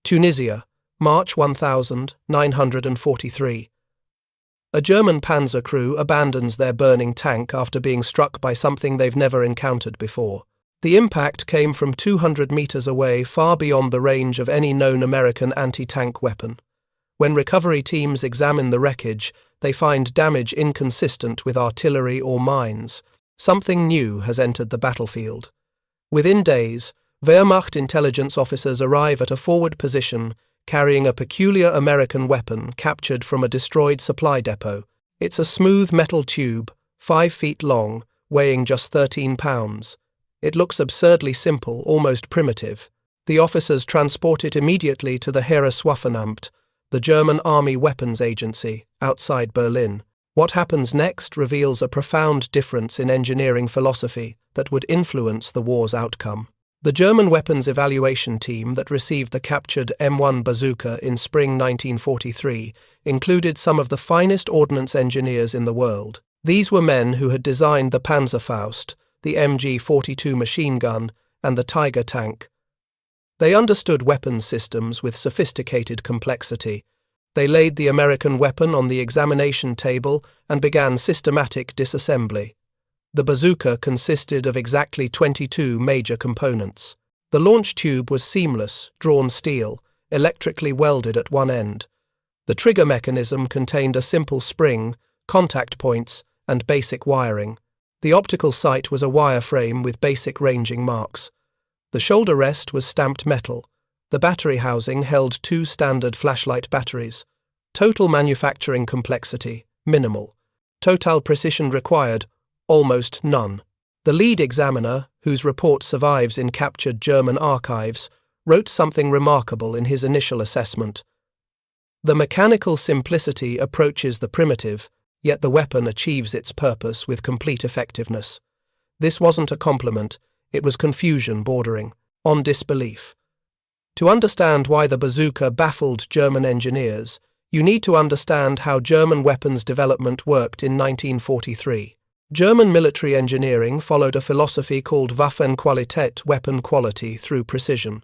Tunisia, March 1943. A German panzer crew abandons their burning tank after being struck by something they've never encountered before. The impact came from 200 meters away, far beyond the range of any known American anti-tank weapon. When recovery teams examine the wreckage, they find damage inconsistent with artillery or mines. Something new has entered the battlefield. Within days, Wehrmacht intelligence officers arrive at a forward position carrying a peculiar American weapon captured from a destroyed supply depot. It's a smooth metal tube, 5 feet long, weighing just 13 pounds. It looks absurdly simple, almost primitive. The officers transport it immediately to the Heereswaffenamt, the German Army Weapons Agency, outside Berlin. What happens next reveals a profound difference in engineering philosophy that would influence the war's outcome. The German weapons evaluation team that received the captured M1 bazooka in spring 1943 included some of the finest ordnance engineers in the world. These were men who had designed the Panzerfaust, the MG-42 machine gun, and the Tiger tank. They understood weapons systems with sophisticated complexity. They laid the American weapon on the examination table and began systematic disassembly. The bazooka consisted of exactly 22 major components. The launch tube was seamless, drawn steel, electrically welded at one end. The trigger mechanism contained a simple spring, contact points, and basic wiring. The optical sight was a wireframe with basic ranging marks. The shoulder rest was stamped metal. The battery housing held 2 standard flashlight batteries. Total manufacturing complexity, minimal. Total precision required, almost none. The lead examiner, whose report survives in captured German archives, wrote something remarkable in his initial assessment. The mechanical simplicity approaches the primitive, yet the weapon achieves its purpose with complete effectiveness. This wasn't a compliment, it was confusion bordering on disbelief. To understand why the bazooka baffled German engineers, you need to understand how German weapons development worked in 1943. German military engineering followed a philosophy called Waffenqualität, weapon quality through precision.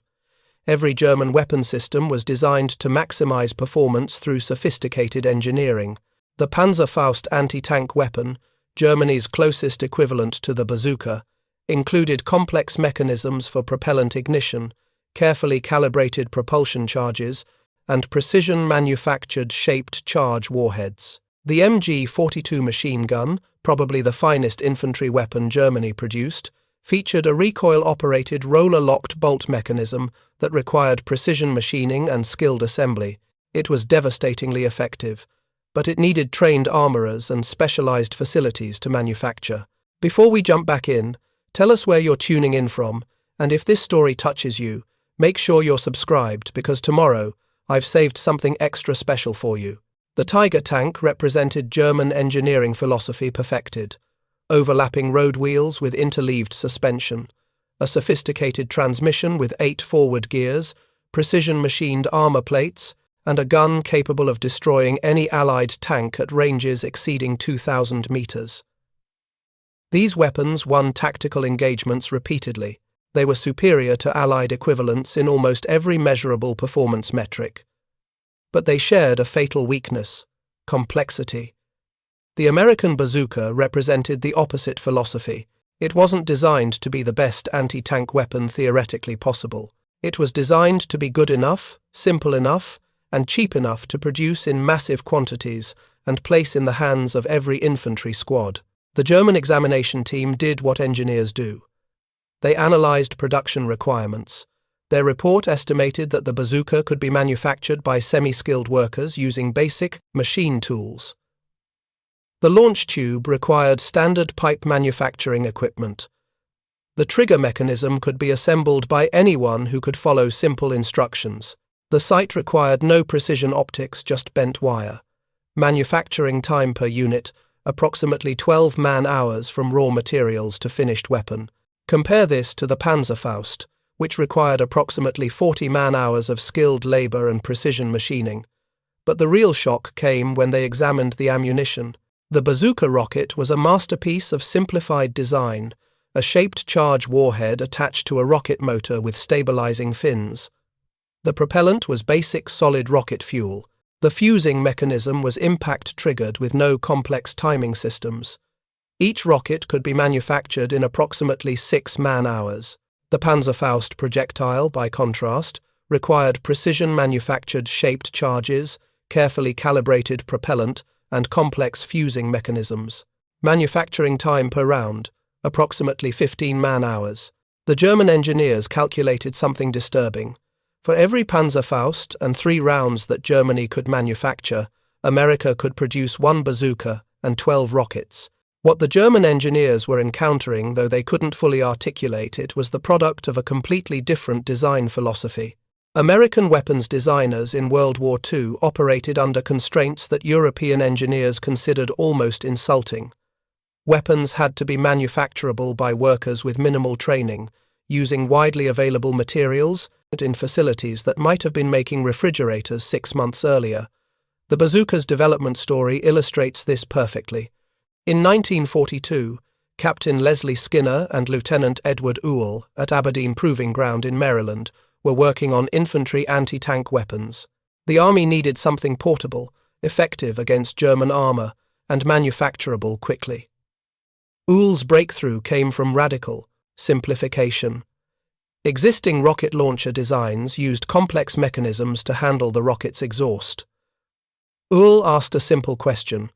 Every German weapon system was designed to maximize performance through sophisticated engineering. The Panzerfaust anti-tank weapon, Germany's closest equivalent to the bazooka, included complex mechanisms for propellant ignition, carefully calibrated propulsion charges, and precision-manufactured shaped charge warheads. The MG-42 machine gun, probably the finest infantry weapon Germany produced, featured a recoil-operated roller-locked bolt mechanism that required precision machining and skilled assembly. It was devastatingly effective, but it needed trained armorers and specialized facilities to manufacture. Before we jump back in, tell us where you're tuning in from, and if this story touches you, make sure you're subscribed because tomorrow I've saved something extra special for you. The Tiger tank represented German engineering philosophy perfected. Overlapping road wheels with interleaved suspension, a sophisticated transmission with 8 forward gears, precision-machined armor plates, and a gun capable of destroying any Allied tank at ranges exceeding 2,000 meters. These weapons won tactical engagements repeatedly. They were superior to Allied equivalents in almost every measurable performance metric. But they shared a fatal weakness: complexity. The American bazooka represented the opposite philosophy. It wasn't designed to be the best anti-tank weapon theoretically possible. It was designed to be good enough, simple enough, and cheap enough to produce in massive quantities and place in the hands of every infantry squad. The German examination team did what engineers do. They analyzed production requirements. Their report estimated that the bazooka could be manufactured by semi-skilled workers using basic machine tools. The launch tube required standard pipe manufacturing equipment. The trigger mechanism could be assembled by anyone who could follow simple instructions. The sight required no precision optics, just bent wire. Manufacturing time per unit, approximately 12 man-hours from raw materials to finished weapon. Compare this to the Panzerfaust, which required approximately 40 man-hours of skilled labor and precision machining. But the real shock came when they examined the ammunition. The bazooka rocket was a masterpiece of simplified design, a shaped charge warhead attached to a rocket motor with stabilizing fins. The propellant was basic solid rocket fuel. The fusing mechanism was impact-triggered with no complex timing systems. Each rocket could be manufactured in approximately 6 man-hours. The Panzerfaust projectile, by contrast, required precision-manufactured shaped charges, carefully calibrated propellant, and complex fusing mechanisms. Manufacturing time per round, approximately 15 man-hours. The German engineers calculated something disturbing. For every Panzerfaust and 3 rounds that Germany could manufacture, America could produce 1 bazooka and 12 rockets. What the German engineers were encountering, though they couldn't fully articulate it, was the product of a completely different design philosophy. American weapons designers in World War II operated under constraints that European engineers considered almost insulting. Weapons had to be manufacturable by workers with minimal training, using widely available materials in facilities that might have been making refrigerators 6 months earlier. The bazooka's development story illustrates this perfectly. In 1942, Captain Leslie Skinner and Lieutenant Edward Ewell at Aberdeen Proving Ground in Maryland were working on infantry anti-tank weapons. The Army needed something portable, effective against German armor, and manufacturable quickly. Ewell's breakthrough came from radical simplification. Existing rocket launcher designs used complex mechanisms to handle the rocket's exhaust. Ewell asked a simple question: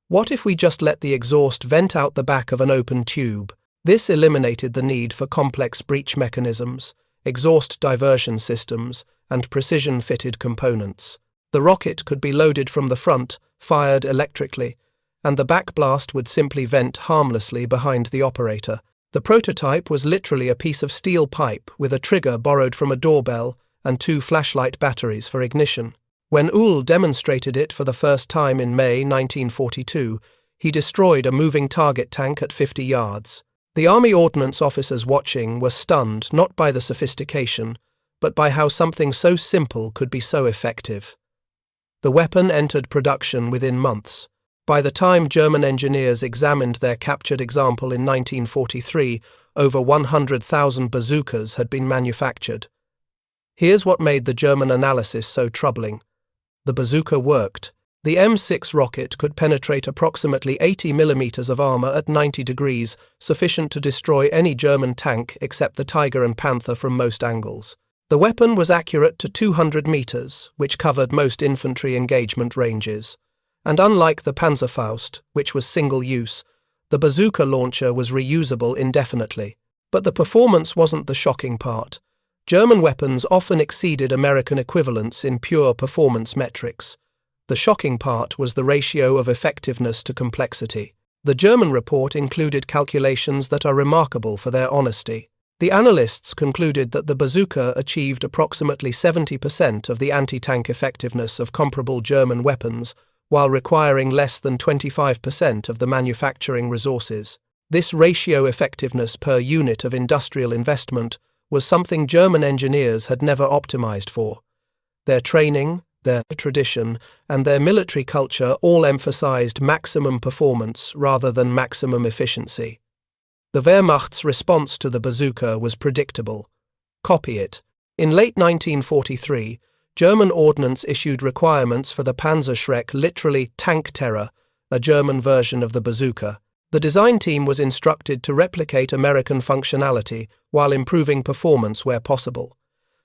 what if we just let the exhaust vent out the back of an open tube? This eliminated the need for complex breech mechanisms, exhaust diversion systems, and precision-fitted components. The rocket could be loaded from the front, fired electrically, and the backblast would simply vent harmlessly behind the operator. The prototype was literally a piece of steel pipe with a trigger borrowed from a doorbell and 2 flashlight batteries for ignition. When Ewell demonstrated it for the first time in May 1942, he destroyed a moving target tank at 50 yards. The Army ordnance officers watching were stunned not by the sophistication, but by how something so simple could be so effective. The weapon entered production within months. By the time German engineers examined their captured example in 1943, over 100,000 bazookas had been manufactured. Here's what made the German analysis so troubling. The bazooka worked. The M6 rocket could penetrate approximately 80 millimeters of armor at 90 degrees, sufficient to destroy any German tank except the Tiger and Panther from most angles. The weapon was accurate to 200 meters, which covered most infantry engagement ranges. And unlike the Panzerfaust, which was single-use, the bazooka launcher was reusable indefinitely. But the performance wasn't the shocking part. German weapons often exceeded American equivalents in pure performance metrics. The shocking part was the ratio of effectiveness to complexity. The German report included calculations that are remarkable for their honesty. The analysts concluded that the bazooka achieved approximately 70% of the anti-tank effectiveness of comparable German weapons, while requiring less than 25% of the manufacturing resources. This ratio effectiveness per unit of industrial investment was something German engineers had never optimized for. Their training, their tradition, and their military culture all emphasized maximum performance rather than maximum efficiency. The Wehrmacht's response to the bazooka was predictable. Copy it. In late 1943, German ordnance issued requirements for the Panzerschreck, literally tank terror, a German version of the bazooka. The design team was instructed to replicate American functionality while improving performance where possible.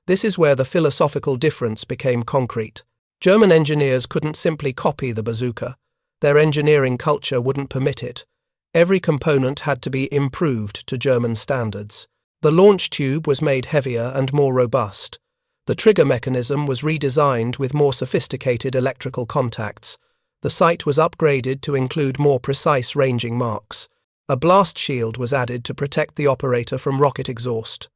This is where the philosophical difference became concrete. German engineers couldn't simply copy the bazooka. Their engineering culture wouldn't permit it. Every component had to be improved to German standards. The launch tube was made heavier and more robust. The trigger mechanism was redesigned with more sophisticated electrical contacts. The sight was upgraded to include more precise ranging marks. A blast shield was added to protect the operator from rocket exhaust.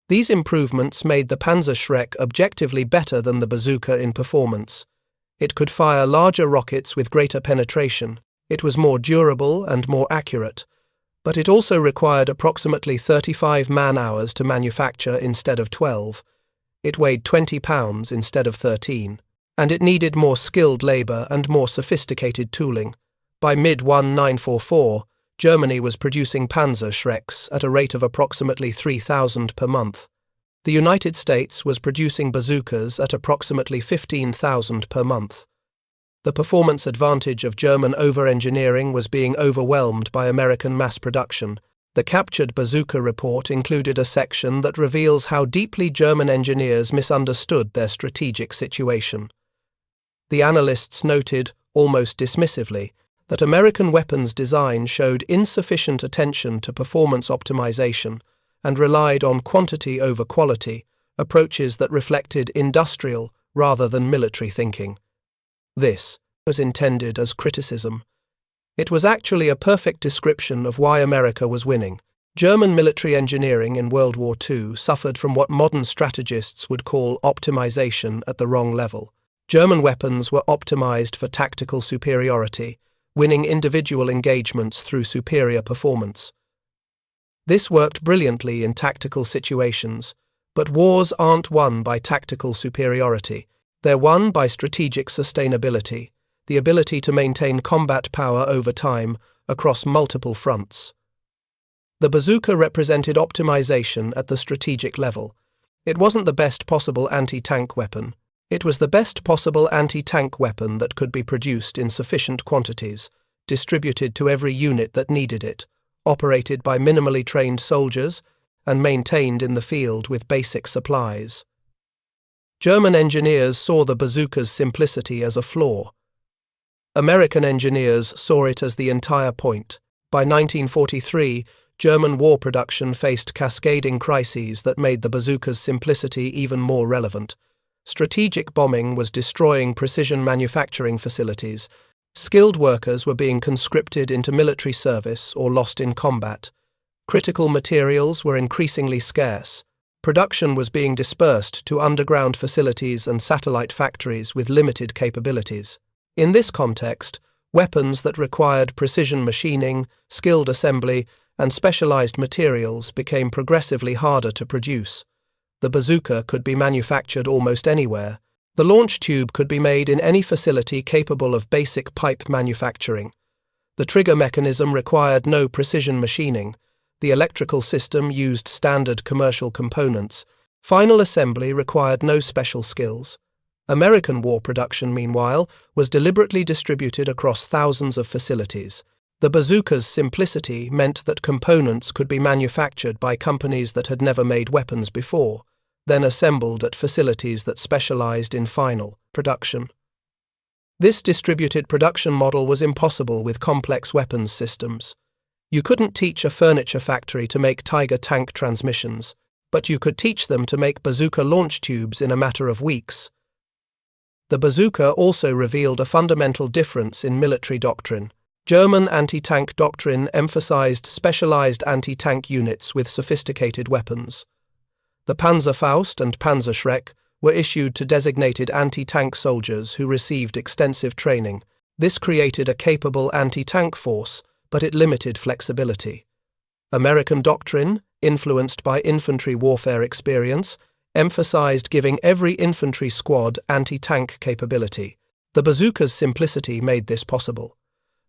These improvements made the Panzerschreck objectively better than the bazooka in performance. It could fire larger rockets with greater penetration. It was more durable and more accurate. But it also required approximately 35 man-hours to manufacture instead of 12. It weighed 20 pounds instead of 13. And it needed more skilled labor and more sophisticated tooling. By mid-1944, Germany was producing Panzerschrecks at a rate of approximately 3,000 per month. The United States was producing bazookas at approximately 15,000 per month. The performance advantage of German over-engineering was being overwhelmed by American mass production. The captured bazooka report included a section that reveals how deeply German engineers misunderstood their strategic situation. The analysts noted, almost dismissively, that American weapons design showed insufficient attention to performance optimization and relied on quantity over quality, approaches that reflected industrial rather than military thinking. This was intended as criticism. It was actually a perfect description of why America was winning. German military engineering in World War II suffered from what modern strategists would call optimization at the wrong level. German weapons were optimized for tactical superiority, winning individual engagements through superior performance. This worked brilliantly in tactical situations, but wars aren't won by tactical superiority. They're won by strategic sustainability, the ability to maintain combat power over time across multiple fronts. The bazooka represented optimization at the strategic level. It wasn't the best possible anti-tank weapon. It was the best possible anti-tank weapon that could be produced in sufficient quantities, distributed to every unit that needed it, operated by minimally trained soldiers, and maintained in the field with basic supplies. German engineers saw the bazooka's simplicity as a flaw. American engineers saw it as the entire point. By 1943, German war production faced cascading crises that made the bazooka's simplicity even more relevant. Strategic bombing was destroying precision manufacturing facilities. Skilled workers were being conscripted into military service or lost in combat. Critical materials were increasingly scarce. Production was being dispersed to underground facilities and satellite factories with limited capabilities. In this context, weapons that required precision machining, skilled assembly, and specialized materials became progressively harder to produce. The bazooka could be manufactured almost anywhere. The launch tube could be made in any facility capable of basic pipe manufacturing. The trigger mechanism required no precision machining. The electrical system used standard commercial components. Final assembly required no special skills. American war production, meanwhile, was deliberately distributed across thousands of facilities. The bazooka's simplicity meant that components could be manufactured by companies that had never made weapons before, then assembled at facilities that specialized in final production. This distributed production model was impossible with complex weapons systems. You couldn't teach a furniture factory to make Tiger tank transmissions, but you could teach them to make bazooka launch tubes in a matter of weeks. The bazooka also revealed a fundamental difference in military doctrine. German anti-tank doctrine emphasized specialized anti-tank units with sophisticated weapons. The Panzerfaust and Panzerschreck were issued to designated anti-tank soldiers who received extensive training. This created a capable anti-tank force, but it limited flexibility. American doctrine, influenced by infantry warfare experience, emphasized giving every infantry squad anti-tank capability. The bazooka's simplicity made this possible.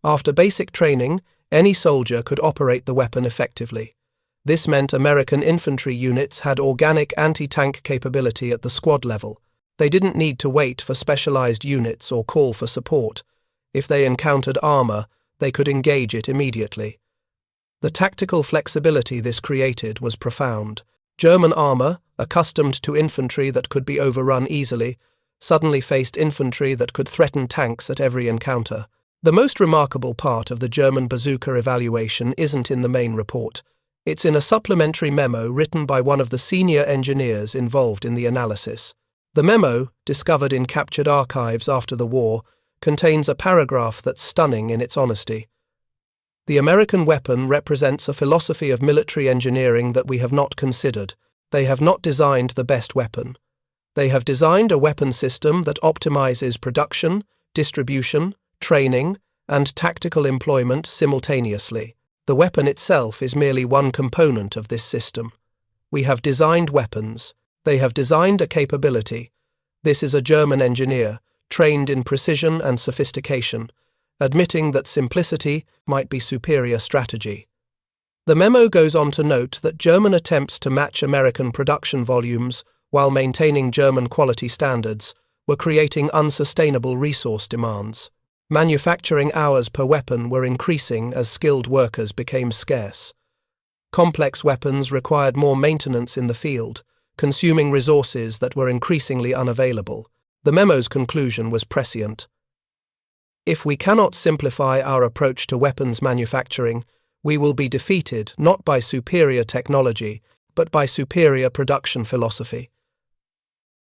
After basic training, any soldier could operate the weapon effectively. This meant American infantry units had organic anti-tank capability at the squad level. They didn't need to wait for specialized units or call for support. If they encountered armor, they could engage it immediately. The tactical flexibility this created was profound. German armor, accustomed to infantry that could be overrun easily, suddenly faced infantry that could threaten tanks at every encounter. The most remarkable part of the German bazooka evaluation isn't in the main report. It's in a supplementary memo written by one of the senior engineers involved in the analysis. The memo, discovered in captured archives after the war, contains a paragraph that's stunning in its honesty. The American weapon represents a philosophy of military engineering that we have not considered. They have not designed the best weapon. They have designed a weapon system that optimizes production, distribution, training, and tactical employment simultaneously. The weapon itself is merely one component of this system. We have designed weapons. They have designed a capability. This is a German engineer, trained in precision and sophistication, admitting that simplicity might be superior strategy. The memo goes on to note that German attempts to match American production volumes while maintaining German quality standards were creating unsustainable resource demands. Manufacturing hours per weapon were increasing as skilled workers became scarce. Complex weapons required more maintenance in the field, consuming resources that were increasingly unavailable. The memo's conclusion was prescient. If we cannot simplify our approach to weapons manufacturing, we will be defeated not by superior technology, but by superior production philosophy.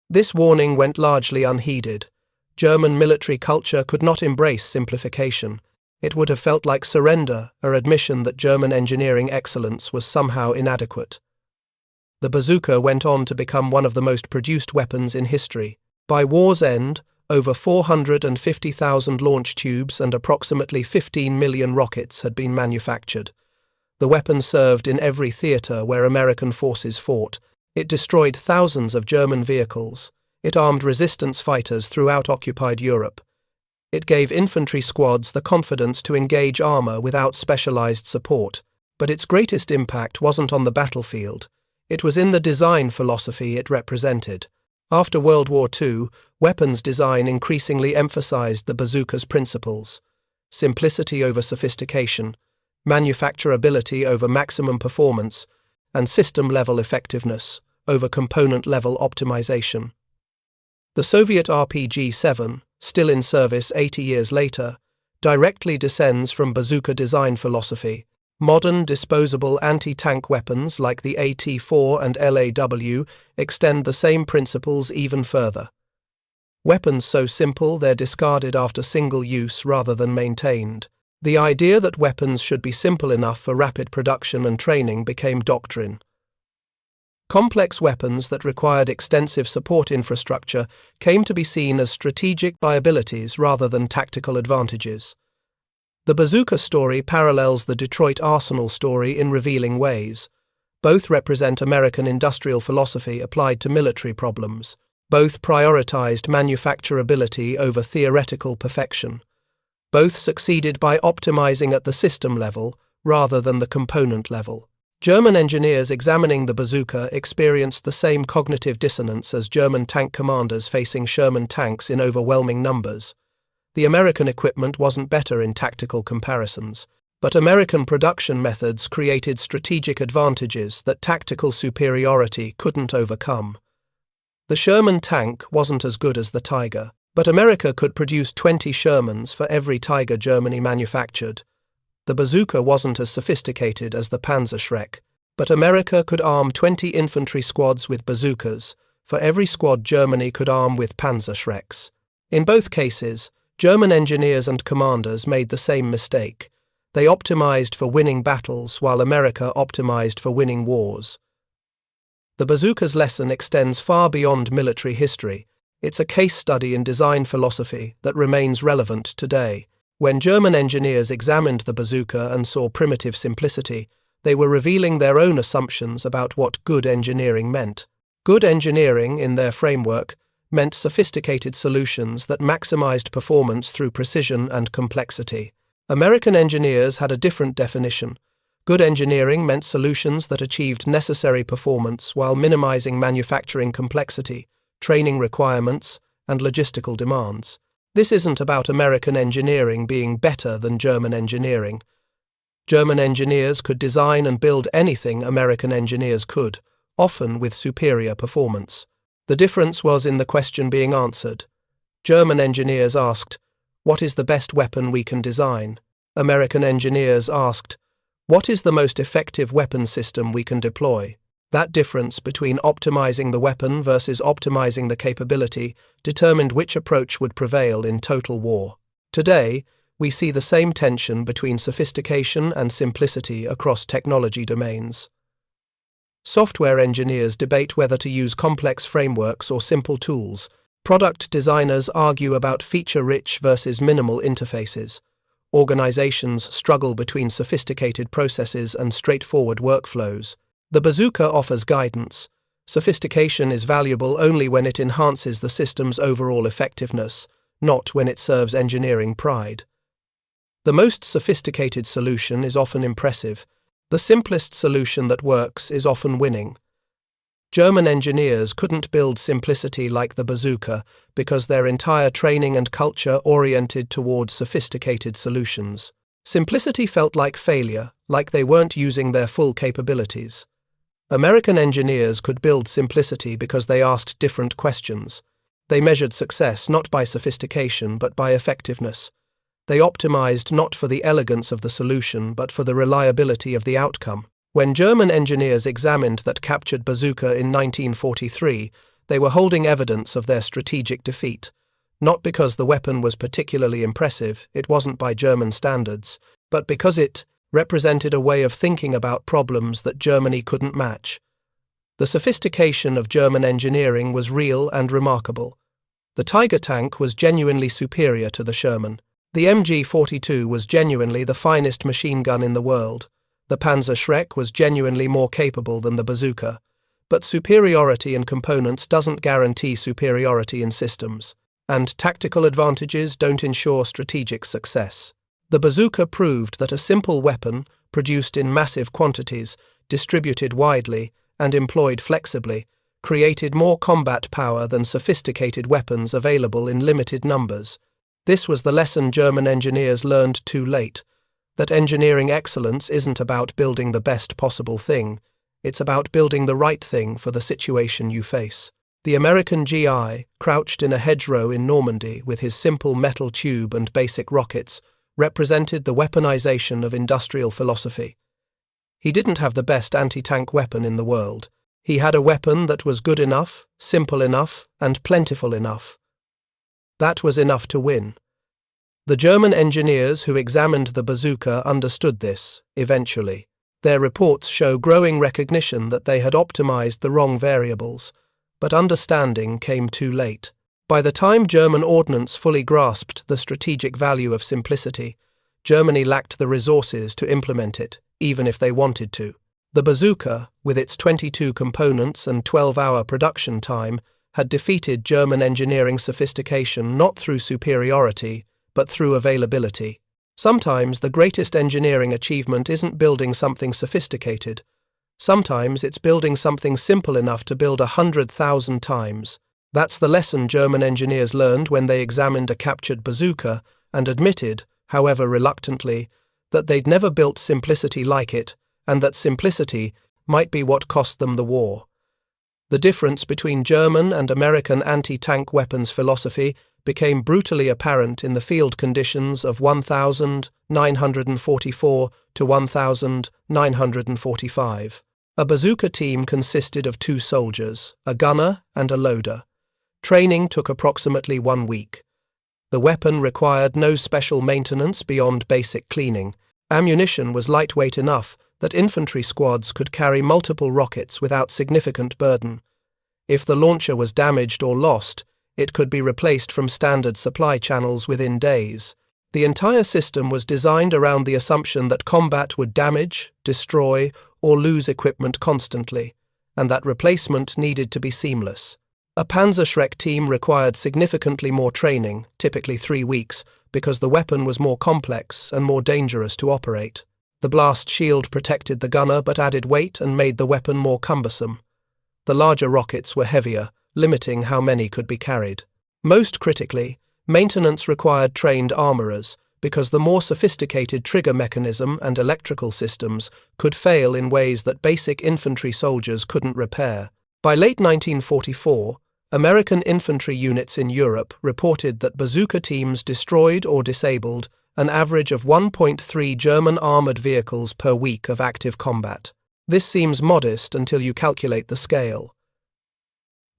This warning went largely unheeded. German military culture could not embrace simplification. It would have felt like surrender, or admission that German engineering excellence was somehow inadequate. The bazooka went on to become one of the most produced weapons in history. By war's end, over 450,000 launch tubes and approximately 15 million rockets had been manufactured. The weapon served in every theater where American forces fought. It destroyed thousands of German vehicles. It armed resistance fighters throughout occupied Europe. It gave infantry squads the confidence to engage armor without specialized support. But its greatest impact wasn't on the battlefield. It was in the design philosophy it represented. After World War II, weapons design increasingly emphasized the bazooka's principles: simplicity over sophistication, manufacturability over maximum performance, and system-level effectiveness over component-level optimization. The Soviet RPG-7, still in service 80 years later, directly descends from bazooka design philosophy. Modern disposable anti-tank weapons like the AT-4 and LAW extend the same principles even further. Weapons so simple they're discarded after single use rather than maintained. The idea that weapons should be simple enough for rapid production and training became doctrine. Complex weapons that required extensive support infrastructure came to be seen as strategic liabilities rather than tactical advantages. The bazooka story parallels the Detroit Arsenal story in revealing ways. Both represent American industrial philosophy applied to military problems. Both prioritized manufacturability over theoretical perfection. Both succeeded by optimizing at the system level rather than the component level. German engineers examining the bazooka experienced the same cognitive dissonance as German tank commanders facing Sherman tanks in overwhelming numbers. The American equipment wasn't better in tactical comparisons, but American production methods created strategic advantages that tactical superiority couldn't overcome. The Sherman tank wasn't as good as the Tiger, but America could produce 20 Shermans for every Tiger Germany manufactured. The bazooka wasn't as sophisticated as the Panzerschreck, but America could arm 20 infantry squads with bazookas for every squad Germany could arm with Panzerschrecks. In both cases, German engineers and commanders made the same mistake. They optimized for winning battles while America optimized for winning wars. The bazooka's lesson extends far beyond military history. It's a case study in design philosophy that remains relevant today. When German engineers examined the bazooka and saw primitive simplicity, they were revealing their own assumptions about what good engineering meant. Good engineering, in their framework, meant sophisticated solutions that maximized performance through precision and complexity. American engineers had a different definition. Good engineering meant solutions that achieved necessary performance while minimizing manufacturing complexity, training requirements, and logistical demands. This isn't about American engineering being better than German engineering. German engineers could design and build anything American engineers could, often with superior performance. The difference was in the question being answered. German engineers asked, "What is the best weapon we can design?" American engineers asked, "What is the most effective weapon system we can deploy?" That difference between optimizing the weapon versus optimizing the capability determined which approach would prevail in total war. Today, we see the same tension between sophistication and simplicity across technology domains. Software engineers debate whether to use complex frameworks or simple tools. Product designers argue about feature-rich versus minimal interfaces. Organizations struggle between sophisticated processes and straightforward workflows. The bazooka offers guidance. Sophistication is valuable only when it enhances the system's overall effectiveness, not when it serves engineering pride. The most sophisticated solution is often impressive, The simplest solution that works is often winning. German engineers couldn't build simplicity like the bazooka because their entire training and culture oriented towards sophisticated solutions. Simplicity felt like failure, like they weren't using their full capabilities. American engineers could build simplicity because they asked different questions. They measured success not by sophistication but by effectiveness. They optimized not for the elegance of the solution but for the reliability of the outcome. When German engineers examined that captured bazooka in 1943, they were holding evidence of their strategic defeat. Not because the weapon was particularly impressive, it wasn't by German standards, but because it represented a way of thinking about problems that Germany couldn't match. The sophistication of German engineering was real and remarkable. The Tiger tank was genuinely superior to the Sherman. The MG-42 was genuinely the finest machine gun in the world. The Panzerschreck was genuinely more capable than the bazooka. But superiority in components doesn't guarantee superiority in systems, and tactical advantages don't ensure strategic success. The bazooka proved that a simple weapon, produced in massive quantities, distributed widely, and employed flexibly, created more combat power than sophisticated weapons available in limited numbers. This was the lesson German engineers learned too late, that engineering excellence isn't about building the best possible thing, it's about building the right thing for the situation you face. The American GI, crouched in a hedgerow in Normandy with his simple metal tube and basic rockets, represented the weaponization of industrial philosophy. He didn't have the best anti-tank weapon in the world. He had a weapon that was good enough, simple enough, and plentiful enough. That was enough to win. The German engineers who examined the bazooka understood this, eventually. Their reports show growing recognition that they had optimized the wrong variables, but understanding came too late. By the time German ordnance fully grasped the strategic value of simplicity, Germany lacked the resources to implement it, even if they wanted to. The bazooka, with its 22 components and 12-hour production time, had defeated German engineering sophistication not through superiority, but through availability. Sometimes the greatest engineering achievement isn't building something sophisticated. Sometimes it's building something simple enough to build 100,000 times. That's the lesson German engineers learned when they examined a captured bazooka and admitted, however reluctantly, that they'd never built simplicity like it, and that simplicity might be what cost them the war. The difference between German and American anti-tank weapons philosophy became brutally apparent in the field conditions of 1944 to 1945. A bazooka team consisted of 2 soldiers, a gunner and a loader. Training took approximately 1 week. The weapon required no special maintenance beyond basic cleaning. Ammunition was lightweight enough that infantry squads could carry multiple rockets without significant burden. If the launcher was damaged or lost, it could be replaced from standard supply channels within days. The entire system was designed around the assumption that combat would damage, destroy, or lose equipment constantly, and that replacement needed to be seamless. A Panzerschreck team required significantly more training, typically 3 weeks, because the weapon was more complex and more dangerous to operate. The blast shield protected the gunner but added weight and made the weapon more cumbersome. The larger rockets were heavier, limiting how many could be carried. Most critically, maintenance required trained armorers, because the more sophisticated trigger mechanism and electrical systems could fail in ways that basic infantry soldiers couldn't repair. By late 1944, American infantry units in Europe reported that bazooka teams destroyed or disabled an average of 1.3 German armored vehicles per week of active combat. This seems modest until you calculate the scale.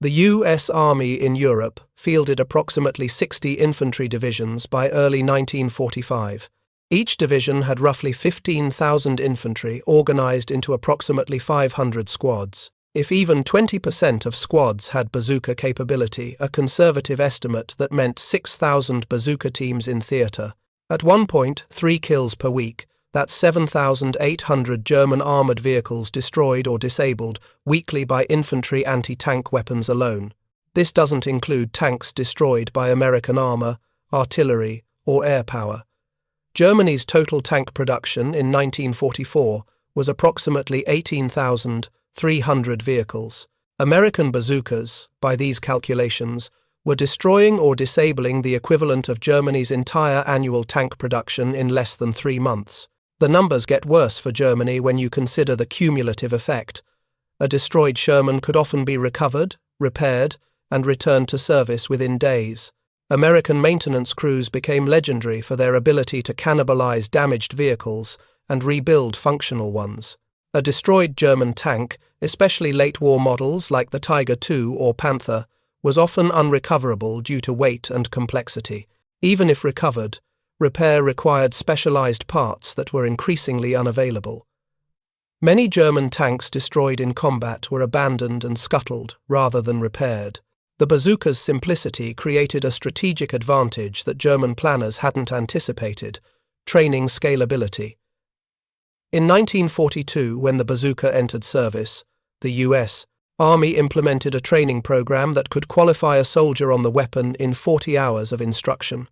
The U.S. Army in Europe fielded approximately 60 infantry divisions by early 1945. Each division had roughly 15,000 infantry organized into approximately 500 squads. If even 20% of squads had bazooka capability, a conservative estimate that meant 6,000 bazooka teams in theater. At one point, 3 kills per week. That's 7,800 German armoured vehicles destroyed or disabled weekly by infantry anti-tank weapons alone. This doesn't include tanks destroyed by American armour, artillery, or air power. Germany's total tank production in 1944 was approximately 18,300 vehicles. American bazookas, by these calculations, were destroying or disabling the equivalent of Germany's entire annual tank production in less than 3 months. The numbers get worse for Germany when you consider the cumulative effect. A destroyed Sherman could often be recovered, repaired, and returned to service within days. American maintenance crews became legendary for their ability to cannibalize damaged vehicles and rebuild functional ones. A destroyed German tank, especially late-war models like the Tiger II or Panther, was often unrecoverable due to weight and complexity. Even if recovered, repair required specialized parts that were increasingly unavailable. Many German tanks destroyed in combat were abandoned and scuttled rather than repaired. The bazooka's simplicity created a strategic advantage that German planners hadn't anticipated: training scalability. In 1942, when the bazooka entered service, the U.S. Army implemented a training program that could qualify a soldier on the weapon in 40 hours of instruction.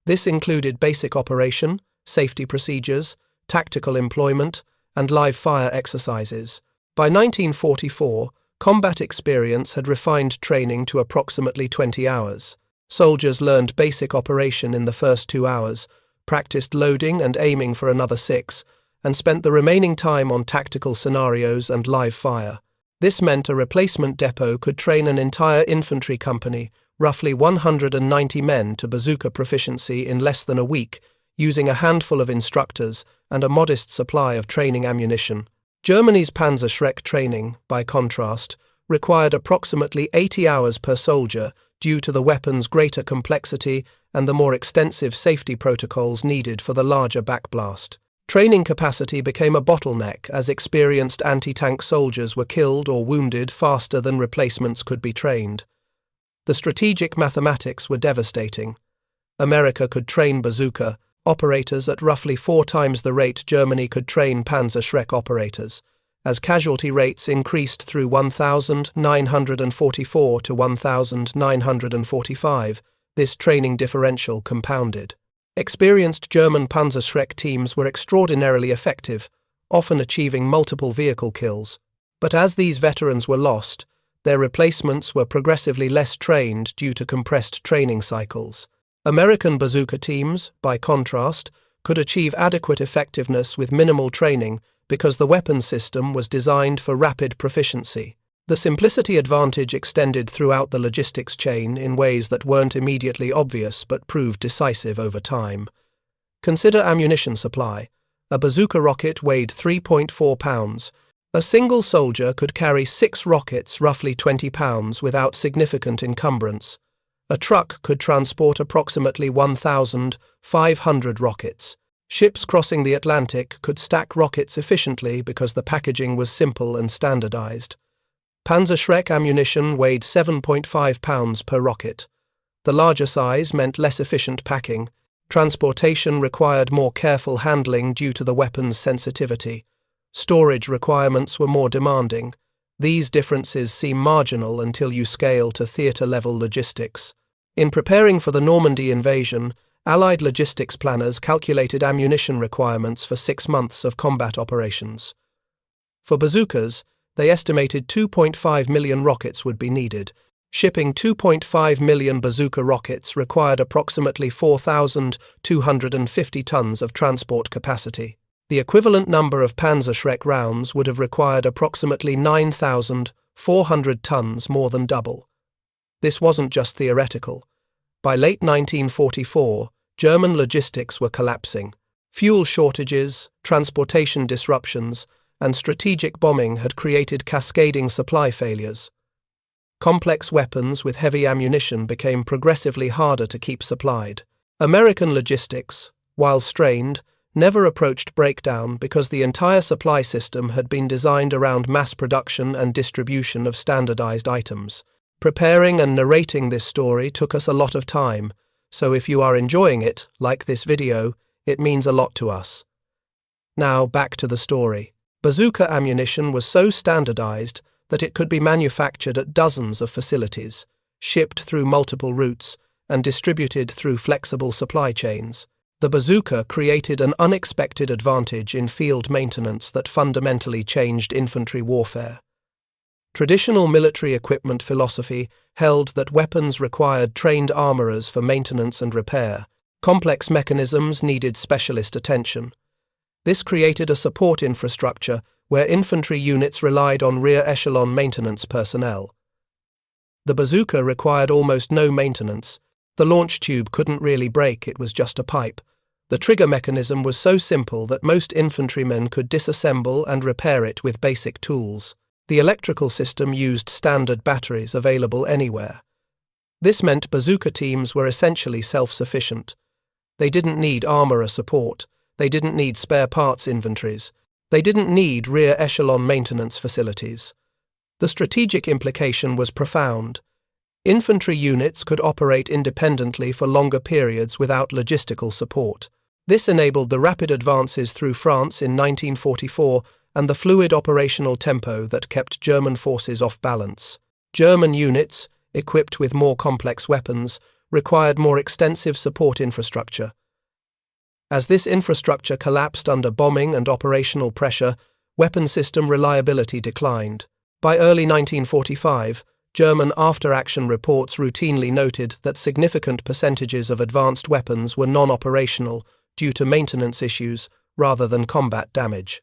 This included basic operation, safety procedures, tactical employment, and live fire exercises. By 1944, combat experience had refined training to approximately 20 hours. Soldiers learned basic operation in the first 2 hours, practiced loading and aiming for another 6, and spent the remaining time on tactical scenarios and live fire. This meant a replacement depot could train an entire infantry company, roughly 190 men, to bazooka proficiency in less than a week, using a handful of instructors and a modest supply of training ammunition. Germany's Panzerschreck training, by contrast, required approximately 80 hours per soldier due to the weapon's greater complexity and the more extensive safety protocols needed for the larger backblast. Training capacity became a bottleneck as experienced anti-tank soldiers were killed or wounded faster than replacements could be trained. The strategic mathematics were devastating. America could train bazooka operators at roughly 4 times the rate Germany could train Panzerschreck operators. As casualty rates increased through 1944 to 1945, this training differential compounded. Experienced German Panzerschreck teams were extraordinarily effective, often achieving multiple vehicle kills. But as these veterans were lost, their replacements were progressively less trained due to compressed training cycles. American bazooka teams, by contrast, could achieve adequate effectiveness with minimal training because the weapon system was designed for rapid proficiency. The simplicity advantage extended throughout the logistics chain in ways that weren't immediately obvious but proved decisive over time. Consider ammunition supply. A bazooka rocket weighed 3.4 pounds. A single soldier could carry 6 rockets, roughly 20 pounds, without significant encumbrance. A truck could transport approximately 1,500 rockets. Ships crossing the Atlantic could stack rockets efficiently because the packaging was simple and standardized. Panzerschreck ammunition weighed 7.5 pounds per rocket. The larger size meant less efficient packing. Transportation required more careful handling due to the weapon's sensitivity. Storage requirements were more demanding. These differences seem marginal until you scale to theater-level logistics. In preparing for the Normandy invasion, Allied logistics planners calculated ammunition requirements for 6 months of combat operations. For bazookas, they estimated 2.5 million rockets would be needed. Shipping 2.5 million bazooka rockets required approximately 4,250 tons of transport capacity. The equivalent number of Panzerschreck rounds would have required approximately 9,400 tons, more than double. This wasn't just theoretical. By late 1944, German logistics were collapsing. Fuel shortages, transportation disruptions, and strategic bombing had created cascading supply failures. Complex weapons with heavy ammunition became progressively harder to keep supplied. American logistics, while strained, never approached breakdown because the entire supply system had been designed around mass production and distribution of standardized items. Preparing and narrating this story took us a lot of time, so if you are enjoying it, like this video, it means a lot to us. Now back to the story. Bazooka ammunition was so standardized that it could be manufactured at dozens of facilities, shipped through multiple routes, and distributed through flexible supply chains. The bazooka created an unexpected advantage in field maintenance that fundamentally changed infantry warfare. Traditional military equipment philosophy held that weapons required trained armorers for maintenance and repair. Complex mechanisms needed specialist attention. This created a support infrastructure where infantry units relied on rear-echelon maintenance personnel. The bazooka required almost no maintenance. The launch tube couldn't really break, it was just a pipe. The trigger mechanism was so simple that most infantrymen could disassemble and repair it with basic tools. The electrical system used standard batteries available anywhere. This meant bazooka teams were essentially self-sufficient. They didn't need armorer support. They didn't need spare parts inventories. They didn't need rear-echelon maintenance facilities. The strategic implication was profound. Infantry units could operate independently for longer periods without logistical support. This enabled the rapid advances through France in 1944 and the fluid operational tempo that kept German forces off balance. German units, equipped with more complex weapons, required more extensive support infrastructure. As this infrastructure collapsed under bombing and operational pressure, weapon system reliability declined. By early 1945, German after-action reports routinely noted that significant percentages of advanced weapons were non-operational due to maintenance issues rather than combat damage.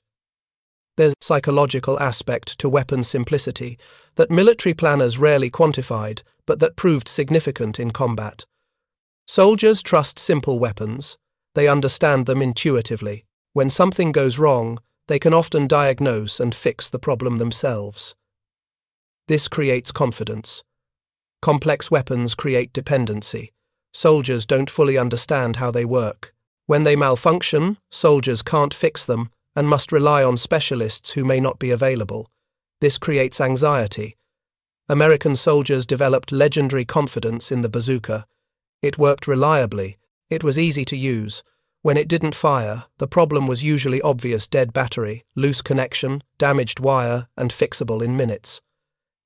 There's a psychological aspect to weapon simplicity that military planners rarely quantified, but that proved significant in combat. Soldiers trust simple weapons. They understand them intuitively. When something goes wrong, they can often diagnose and fix the problem themselves. This creates confidence. Complex weapons create dependency. Soldiers don't fully understand how they work. When they malfunction, soldiers can't fix them and must rely on specialists who may not be available. This creates anxiety. American soldiers developed legendary confidence in the bazooka. It worked reliably. It was easy to use. When it didn't fire, the problem was usually obvious: dead battery, loose connection, damaged wire, and fixable in minutes.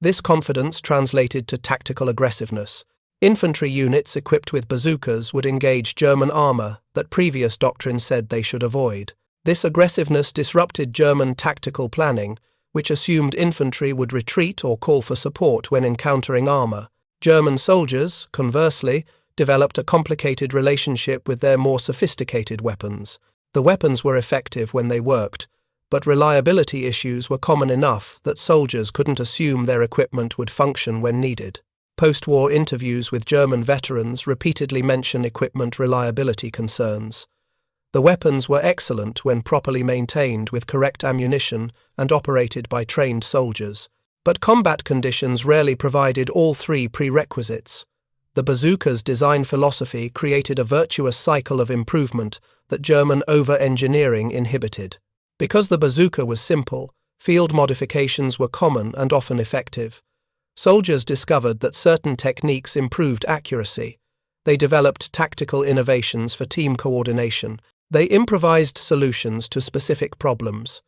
This confidence translated to tactical aggressiveness. Infantry units equipped with bazookas would engage German armor that previous doctrine said they should avoid. This aggressiveness disrupted German tactical planning, which assumed infantry would retreat or call for support when encountering armor. German soldiers, conversely, developed a complicated relationship with their more sophisticated weapons. The weapons were effective when they worked, but reliability issues were common enough that soldiers couldn't assume their equipment would function when needed. Post-war interviews with German veterans repeatedly mention equipment reliability concerns. The weapons were excellent when properly maintained with correct ammunition and operated by trained soldiers, but combat conditions rarely provided all three prerequisites. The bazooka's design philosophy created a virtuous cycle of improvement that German over-engineering inhibited. Because the bazooka was simple, field modifications were common and often effective. Soldiers discovered that certain techniques improved accuracy. They developed tactical innovations for team coordination. They improvised solutions to specific problems.